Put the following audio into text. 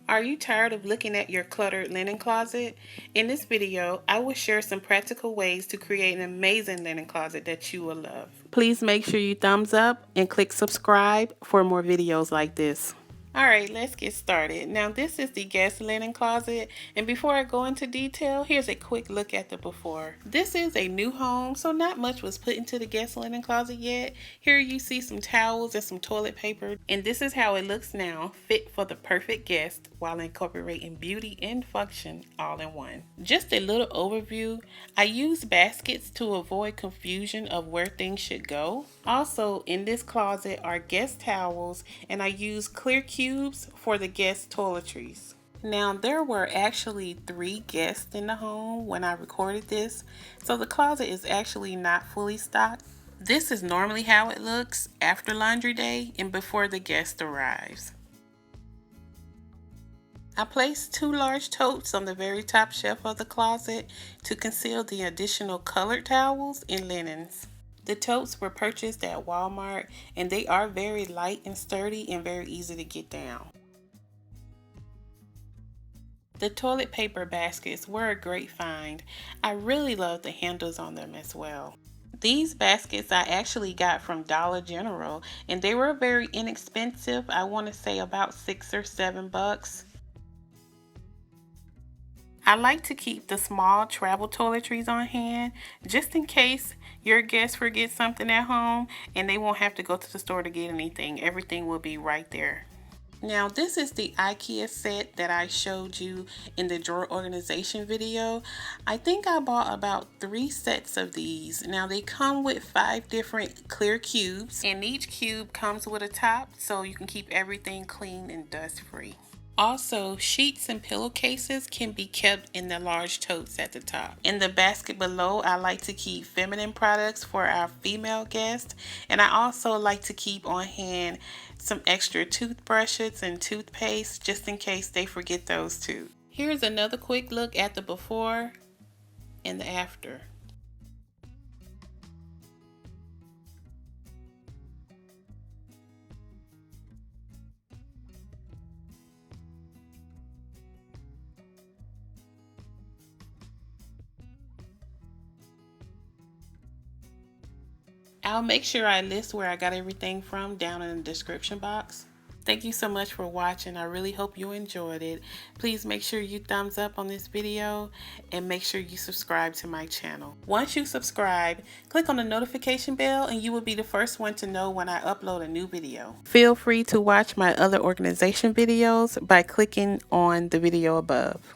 Are you tired of looking at your cluttered linen closet? In this video, I will share some practical ways to create an amazing linen closet that you will love. Please make sure you thumbs up and click subscribe for more videos like this. Alright, let's get started. Now this is the guest linen closet, and before I go into detail, here's a quick look at the before. This is a new home, so not much was put into the guest linen closet yet. Here you see some towels and some toilet paper, and this is how it looks now, fit for the perfect guest while incorporating beauty and function all in one. Just a little overview, I use baskets to avoid confusion of where things should go. Also in this closet are guest towels, and I use clear cubes for the guest toiletries. Now there were actually 3 guests in the home when I recorded this, so the closet is actually not fully stocked. This is normally how it looks after laundry day and before the guest arrives. I placed 2 large totes on the very top shelf of the closet to conceal the additional colored towels and linens. The totes were purchased at Walmart, and they are very light and sturdy and very easy to get down. The toilet paper baskets were a great find. I really love the handles on them as well. These baskets I actually got from Dollar General, and they were very inexpensive. I want to say about $6 or $7. I like to keep the small travel toiletries on hand just in case your guests forget something at home and they won't have to go to the store to get anything. Everything will be right there. Now this is the IKEA set that I showed you in the drawer organization video. I think I bought about 3 sets of these. Now they come with 5 different clear cubes, and each cube comes with a top so you can keep everything clean and dust free. Also, sheets and pillowcases can be kept in the large totes at the top. In the basket below, I like to keep feminine products for our female guests, and I also like to keep on hand some extra toothbrushes and toothpaste just in case they forget those too. Here's another quick look at the before and the after. I'll make sure I list where I got everything from down in the description box. Thank you so much for watching. I really hope you enjoyed it. Please make sure you thumbs up on this video and make sure you subscribe to my channel. Once you subscribe, click on the notification bell and you will be the first one to know when I upload a new video. Feel free to watch my other organization videos by clicking on the video above.